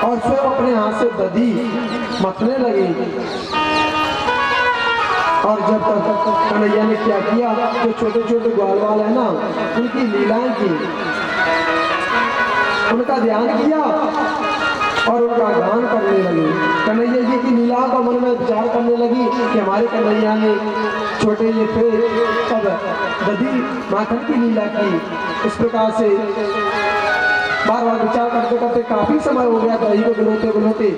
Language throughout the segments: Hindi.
और स्वयं अपने हाथ से दधी मथने लगी। और जब तक कन्हैया ने क्या किया, जो छोटे छोटे ग्वाल वाल है ना, उनकी लीलाएं की, उनका ध्यान किया और उनका गान करने लगी। कन्हैया जी की लीला का मन में विचार करने लगी कि हमारे कन्हैया ने छोटे ये थे तब दधी माखन की लीला की। इस प्रकार से बार बार विचार करते करते काफी समय हो गया दही को बुलोते बुलोते।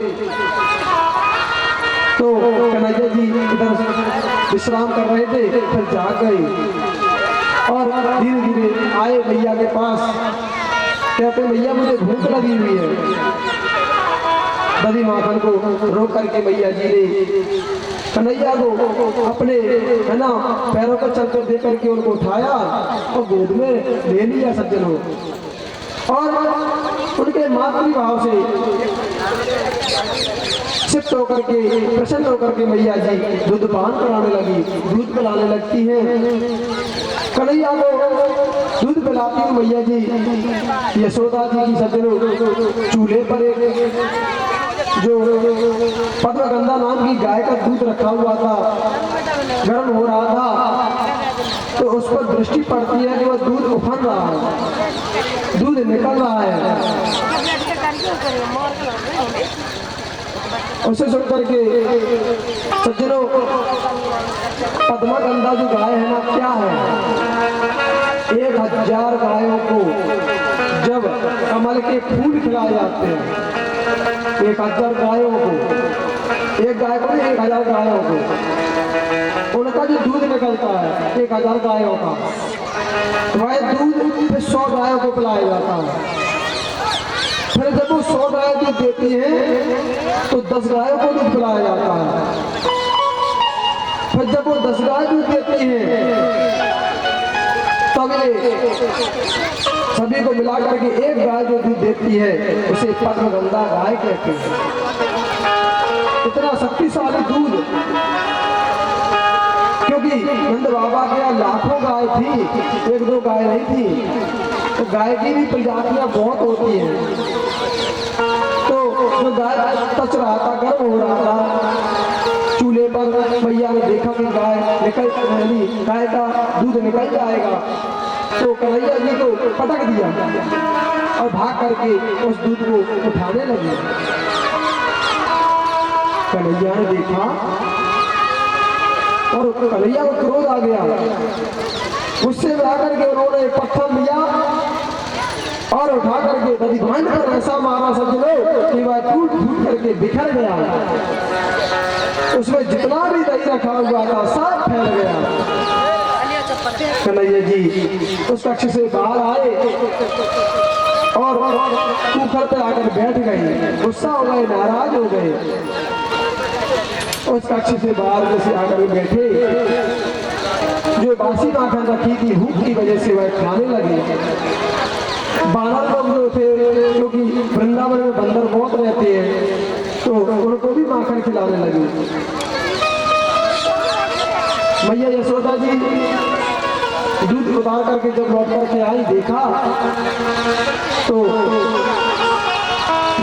तो कन्हैया जी इधर विश्राम कर रहे थे, फिर जाग गए और धीरे धीरे आए मैया के पास। कहते मैया मुझे भूख लगी हुई है। दधी माखन को रोक करके मैया जी ने कन्हैया को अपने है ना पैरों पर चलकर दे करके उनको उठाया और गोद में ले लिया सज्जनों। और उनके मातृभाव से सिक्त होकर के प्रसन्न होकर के मैया जी दूध पान कराने लगी, दूध पिलाने लगती हैं। कन्हैया को दूध पिलाती हुई मैया जी यशोदा जी की सज्जनों चूल्हे पर एक जो पद्मगंधा नाम की गाय का दूध रखा हुआ था, गर्म हो रहा था, तो उस पर दृष्टि पड़ती है कि वह दूध उफन रहा है, दूध निकल रहा है। उसे सुनकर के सज्जनों पद्मगंधा जो गाय है ना, क्या है, 1000 गायों को जब कमल के फूल खिलाए जाते हैं, 1000 गायों को, एक गाय को नहीं 1000 गायों को, उनका जो दूध निकलता है 1000 गायों का, वह दूध 100 गायों को पिलाया जाता है। फिर जब वो 100 गाय दूध देती है तो 10 गायों को दूध पिलाया जाता है। फिर जब वो 10 गाय दूध देती है तब सभी को मिलाकर के एक गाय जो दूध देती है उसे पद्मगंधा गाय कहते हैं। इतना शक्तिशाली दूध, क्योंकि नंद बाबा के यहाँ लाखों गाय थी, 1-2 गाय नहीं थी। तो गाय की भी प्रजातियां बहुत होती हैं। तो जो गाय तच रहा था, गर्म हो रहा था, चूल्हे पर मैया ने देखा कि गाय का दूध निकल जाएगा, तो कन्हैया जी को पटक दिया और भाग करके उस दूध को उठाने लगी। कन्हैया ने देखा और कन्हैया को क्रोध आ गया। गुस्से में आकर के उन्होंने एक पत्थर लिया और उठा करके दधी भांज पर ऐसा मारा सज्जनों कि वह टूट फूट करके बिखर गया। उसमें जितना भी दही रखा हुआ था सब फैल गया। कन्हैया जी उस कक्ष से बाहर आए और कुकर पे आकर बैठ गए, गुस्सा हो गए, नाराज हो गए। उस कक्ष से बाहर जैसे आकर बैठे, जो बासी माखन रखी थी भूख की वजह से वह खाने लगे। बानर लोग जो थे, क्योंकि वृंदावन में बंदर बहुत रहते हैं, तो उनको भी माखन खिलाने लगे। मैया यशोदा जी दूध उतार करके जब लौट करके आई, देखा तो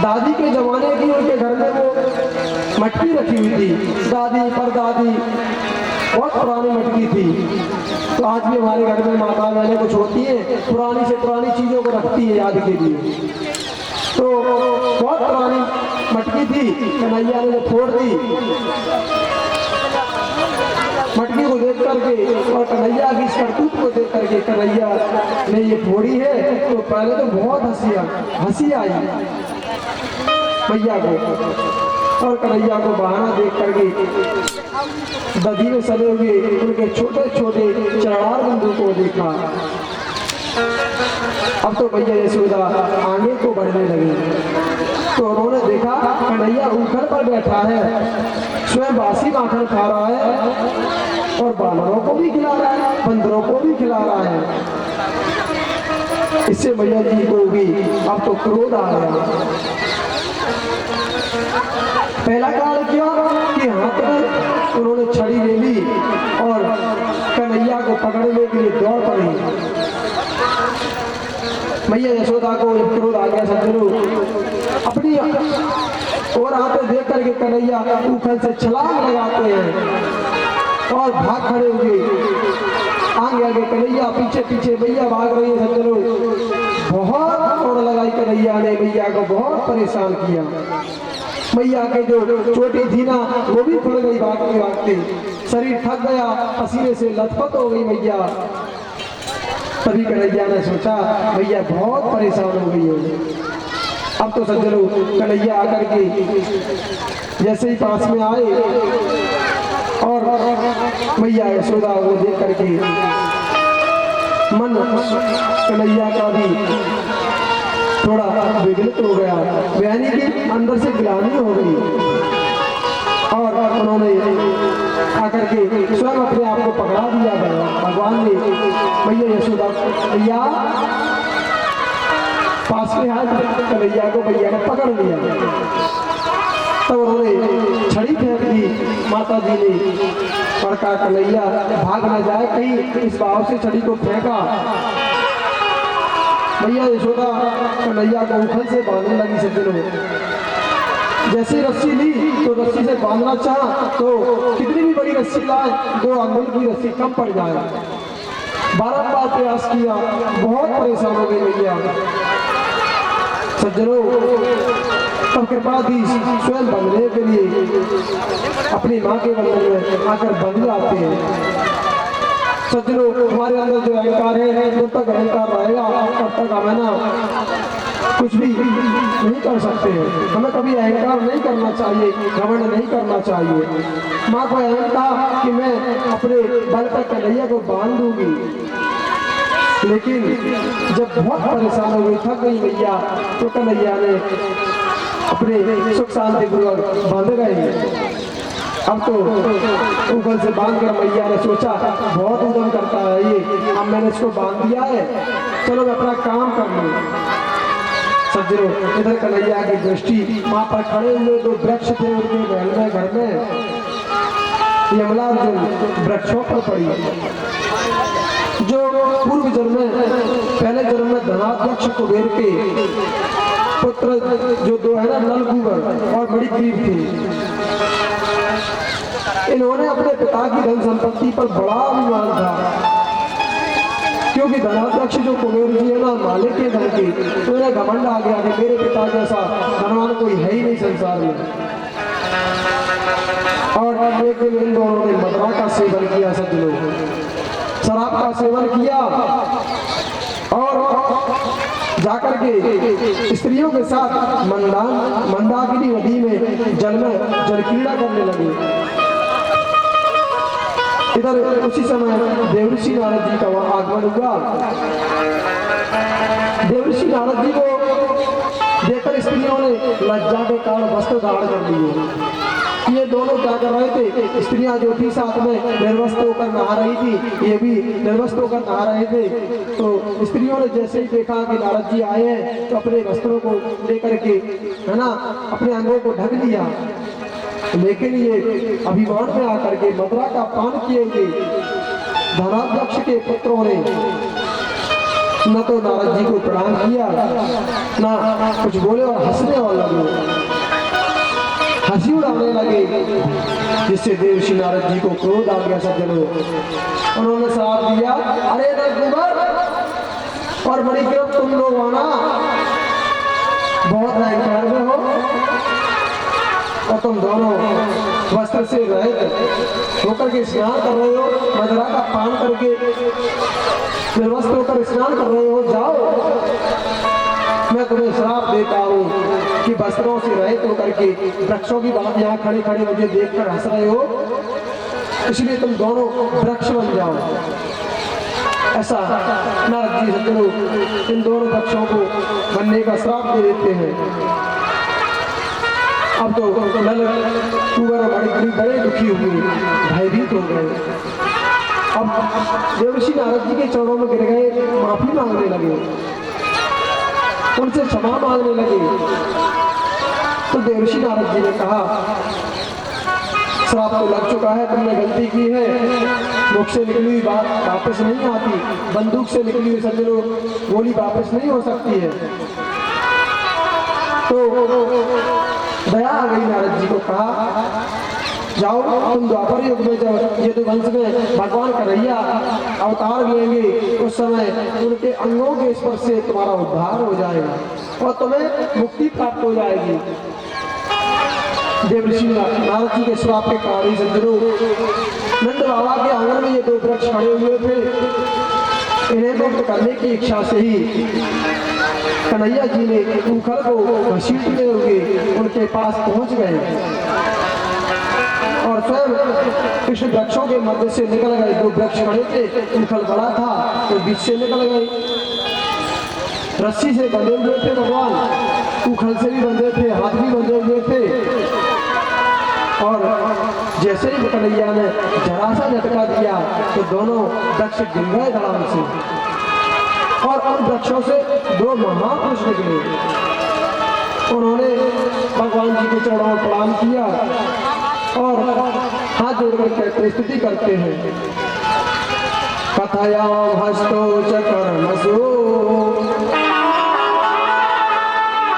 दादी के जमाने की उनके घर में वो मटकी रखी हुई थी। दादी परदादी बहुत पुरानी मटकी थी। तो आज भी हमारे घर में माता बहनें कुछ होती है, पुरानी से पुरानी चीजों को रखती है याद के लिए। तो बहुत पुरानी मटकी थी, कन्हैया ने फोड़ दी मटकी को देख करके, और कन्हैया की करतूत को देख करके कन्हैया ने ये फोड़ी है। तो पहले तो बहुत हंसी आई मैया को, और कन्हैया को बहाना देख करके दधी में सले हुए उनके छोटे छोटे चरणार बिंदु को देखा। अब तो मैया यशोदा आगे को बढ़ने लगी, तो उन्होंने देखा कन्हैया ऊपर पर बैठा है, स्वयं बासी माखन खा रहा है और बानरों को भी खिला रहा है, बंदरों को भी खिला रहा है। इससे मैया जी को भी अब तो क्रोध आ गया। पहला कार्य किया कि हाथ में उन्होंने छड़ी ले ली और कन्हैया को पकड़ने के लिए दौड़ पड़ी। मैया यशोदा को क्रोध आ गया। सज्जनों, अपनी आते देख करके कन्हैया उखल से छलांग लगाते हैं और भाग खड़े हुए आगे आगे कन्हैया, पीछे पीछे मैया भाग रही है। सज्जनों, बहुत दौड़ लगाई कन्हैया ने, मैया को बहुत परेशान किया। मैया के जो चोटी थी ना वो भी खुल गई भागते भागते, शरीर थक गया, पसीने से लथपथ हो गई मैया। तभी कन्हैया ने सोचा मैया बहुत परेशान हो गई है। अब तो सज्जनों, कन्हैया आकर के जैसे ही पास में आए और मैया यशोदा को देख करके मन कन्हैया का भी थोड़ा विगलित हो गया, यानी कि अंदर से ग्लानि हो गई और उन्होंने आकर के स्वयं अपने आप को पकड़ा दिया गया। भगवान ने मैया यशोदा मैया पास में हाथ कन्हैया को मैया ने पकड़ लिया। तब उन्होंने छड़ी फेंक दी माता जी ने और कहा कन्हैया भाग न जाए कहीं, इस भाव से छड़ी को फेंका। मैया यशोदा कन्हैया को उखल से बांधने लगी। सज्जनों, जैसे रस्सी ली तो रस्सी से बांधना चाहा तो कितनी भी बड़ी रस्सी लाए 2 अंगुल की रस्सी कम पड़ जाए। बारंबार प्रयास किया, बहुत परेशान हो गई मैया। सज्जनों, तब कृपाधीश स्वयं बंधने के लिए अपनी माँ के बंधन में आकर बंध जाते हैं। सज्जनों, हमारे अंदर जो अहंकार है जब तक अहंकार रहेगा तब तक हमें ना कुछ भी नहीं कर सकते हैं। हमें कभी अहंकार नहीं करना चाहिए, घमंड नहीं करना चाहिए। माँ को अहम था कि मैं अपने बल पर कन्हैया को बांध दूंगी, लेकिन जब बहुत परेशान हो गई, थक गई मैया, तो कन्हैया ने अपने सुख शांति पूर्वक बांध गए। अब तो ऊपर से बांध कर मैया ने सोचा बहुत उद्यम करता है ये, अब मैंने इसको बांध दिया है, चलो मैं अपना काम कर लूं। सज्जनों, इधर कन्हैया की दृष्टि माँ पर खड़े हुए 2 वृक्ष थे उनके महल में, घर में यमला जो वृक्षों पर पड़ी, जो पूर्व जन्म में पहले जन्म में धनाध्यक्ष कुबेर के पुत्र जो 2 है ना नलकूबर और बड़ी गरीब थी। इन्होंने अपने पिता की धन संपत्ति पर बड़ा अभिमान था, क्योंकि धनाध्यक्ष जो कुबेर जी है ना मालिक के धन की, तो इन्हें घमंड आ गया कि मेरे पिता जैसा धनवान कोई है ही नहीं संसार में। और एक दिन इन दोनों ने मदरा का सेवन किया। सज्जनों, शराब का सेवन किया और जाकर के स्त्रियों के साथ मंदाकिनी नदी में जलक्रीड़ा करने लगे। इधर उसी समय देवर्षि नारद जी का वहां आगमन हुआ। देवर्षि नारद जी को देखकर स्त्रियों ने लज्जा के कारण वस्त्र धारण कर लिए। ये दोनों क्या कर रहे थे, स्त्रियां जो थी साथ में निर्वस्त्र होकर नहा रही थी, ये भी निर्वस्त्र होकर नहा रहे थे। तो स्त्रियों ने जैसे ही देखा कि नारद जी आए हैं तो अपने वस्त्रों को लेकर के है ना अपने अंगों को ढक लिया। लेकिन ये अभिमान में आकर के मदरा का पान किए हुए धनाध्यक्ष के पुत्रों ने न तो नारद जी को प्रणाम किया, न कुछ बोले और हंसने और लगे, हंसी उड़ाने लगे, जिससे देवर्षि नारद जी को क्रोध आ गया। सज्जनों, उन्होंने श्राप दिया, अरे नलकूबर और बड़ी गिरफ्त तुम लोग आना बहुत अहंकार में हो और तुम दोनों वस्त्र से रहित होकर के स्नान कर रहे हो, मदरा का पान करके निर्वस्त्र होकर स्नान कर रहे हो। जाओ, मैं तुम्हें श्राप देता हूँ कि वस्त्रों से रहित होकर के वृक्षों की बात यहाँ खड़े खड़े मुझे देखकर हंस रहे हो, इसलिए तुम दोनों वृक्ष बन जाओ। ऐसा नारद जी सज्जनों इन दोनों वृक्षों को बनने का श्राप दे देते हैं। अब तो नलकूबर और बड़ी बड़े दुखी हुए, भयभीत हो गए। अब देवर्षि नारद जी के चरणों में गिर गए, माफी मांगने लगे, उनसे क्षमा मांगने लगे। तो देवर्षि नारद जी ने कहा, श्राप तो लग चुका है, तुमने गलती की है, मुख से निकली हुई बात वापस नहीं आती, बंदूक से निकली हुई सज्जनों गोली वापस नहीं हो सकती है। तो दया आ गई नारद जी को, कहा जाओ तुम द्वापर युग में जब यदुवंश में भगवान कन्हैया अवतार लेंगे उस समय उनके अंगों के स्पर्श से तुम्हारा उद्धार हो जाएगा और तुम्हें मुक्ति प्राप्त हो जाएगी। देव ऋषि नारद जी के श्राप के कारण सज्जनों नंद बाबा के आंगन में ये दो वृक्ष खड़े हुए थे। इन्हें मुक्त करने की इच्छा से ही कन्हैया जी ने उखल को घसीटते हुए उनके पास पहुंच गए और स्वयं कृष्ण वृक्षों के मध्य से निकल गए। दो वृक्ष खड़े थे, उखल बड़ा था तो बीच से निकल गए। रस्सी से बंधे हुए थे भगवान, उखल से भी बंधे थे, हाथ भी बंधे हुए थे। और जैसे ही कन्हैया ने जरा सा झटका दिया तो दोनों वृक्ष गिर गए धड़ाम से और उन वृक्षों से दो महापुरुष निकले। उन्होंने भगवान जी के चरणों में प्रणाम किया और हाथ जोड़कर कहते स्तुति करते हैं। कथयाम हस्तो च कर्मसु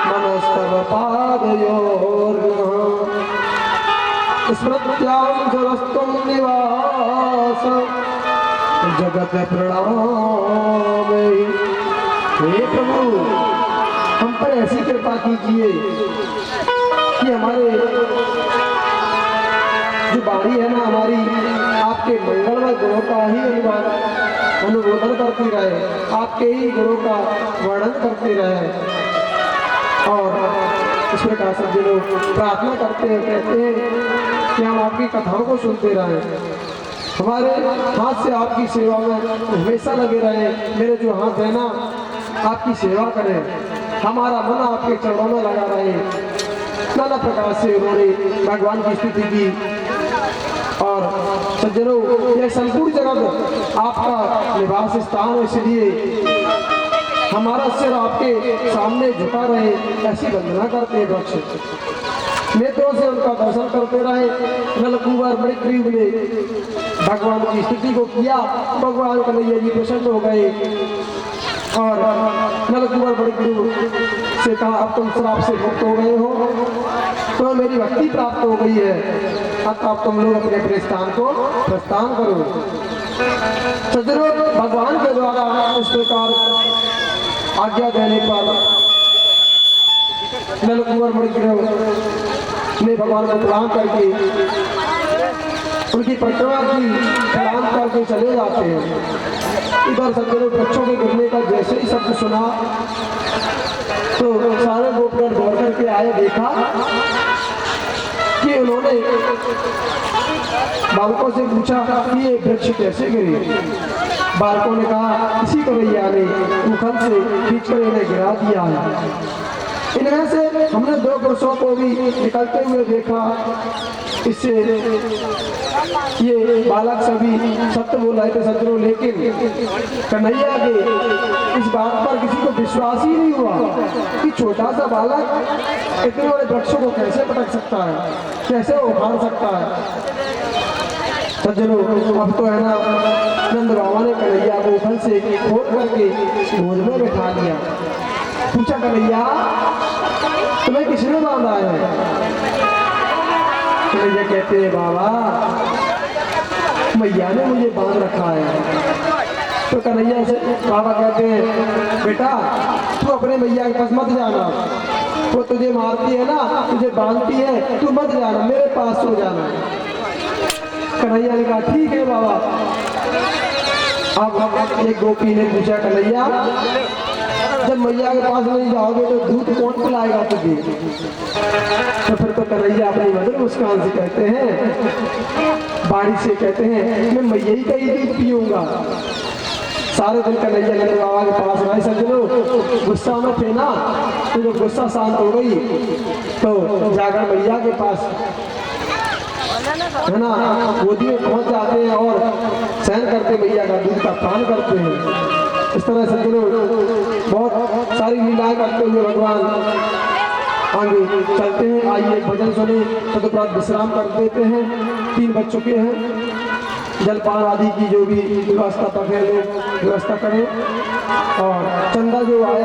मनस्तव पादयोर्नः स्मृत्यां सर्वस्तुं निवास जगत प्रणामे। हे प्रभु हम पर ऐसी कृपा कीजिए कि हमारे जो बाड़ी है ना हमारी आपके मंगलमय गुणों का ही अनुमोदन करती रहे, आपके ही गुणों का वर्णन करते रहे। और इस प्रकार से जो लोग प्रार्थना करते हैं कहते हैं कि हम आपकी कथाओं को सुनते रहें, हमारे हाथ से आपकी सेवा में हमेशा लगे रहें। मेरे जो हाथ है ना आपकी सेवा करें, हमारा मन आपके चरणों में लगा रहे। नाना प्रकार से उन्होंने भगवान की स्तुति की। और सज्जनों यह संपूर्ण जगत आपका निवास स्थान है, इसलिए हमारा सिर आपके सामने झुका रहे ऐसी वंदना करते हैं। वृक्ष नेत्रों से उनका दर्शन करते रहे। नलकुंवर बड़े करीब ने भगवान की स्तुति को किया। भगवान कन्हैया जी प्रसन्न हो गए और नलकुंवर बड़े करीब से कहा अब तुम श्राप से मुक्त हो गए हो, तो मेरी भक्ति प्राप्त हो गई है, अब तुम लोग अपने अपने स्थान को प्रस्थान करो। सज्जनों भगवान के द्वारा इस प्रकार आज्ञा देने पर नलकुंवर मणिग्रह ने भगवान को प्रणाम करके उनकी परिक्रमा की, प्रणाम करके चले जाते हैं। इधर सज्जनों वृक्षों के गिरने का जैसे ही शब्द सुना तो सारे गोपगण दौड़ करके आए। देखा कि उन्होंने बालकों से पूछा कि ये वृक्ष कैसे गिरे। बालकों ने कहा इसी कन्हैया ने उखल से खींचकर इन्हें गिरा दिया है। इनमें से हमने दो पुरुषों को भी निकलते हुए देखा। इससे ये बालक सभी सत्य बोल रहे थे सज्जनों, लेकिन कन्हैया के इस बात पर किसी को विश्वास ही नहीं हुआ कि छोटा सा बालक इतने बड़े वृक्षों को कैसे पटक सकता है, कैसे उखाड़ सकता है। सज्जनों अब तो है ना नंद बाबा ने कन्हैया को उखल से खोल करके गोद में बैठा लिया। पूछा कन्हैया तुम्हें किसने बांधा है? कन्हैया कहते हैं बाबा मैया ने मुझे बांध रखा है। तो कन्हैया से बाबा कहते हैं बेटा तू अपने मैया के पास मत जाना, वो तुझे मारती है ना, तुझे बांधती है, तू मत जाना, मेरे पास सो जाना। कन्हैया ने कहा ठीक है बाबा। अब एक गोपी ने पूछा कन्हैया जब मैया के पास नहीं जाओगे तो दूध कौन पिलाएगा तुझे? तो फिर तो कन्हैया अपनी मधुर मुस्कान से कहते हैं, बाड़ी से कहते हैं मैं मैया ही का ही दूध पीऊंगा। सारे दिन कन्हैया नंद बाबा के पास रहे। सज्जनों गुस्सा में थे ना, तो जब गुस्सा शांत हो गई तो जाकर मैया के पास है ना गोदी में पहुंच जाते हैं और सहन करके मैया का दूध का पान करते हैं। इस तरह सज्जनों बहुत सारी लीलाएं करते हुए भगवान आगे चलते हैं। आइए भजन सुने, तदुपरांत विश्राम कर देते हैं। 3 बज चुके हैं। जलपान आदि की जो भी व्यवस्था पर लोग व्यवस्था करें और चंदा जो आया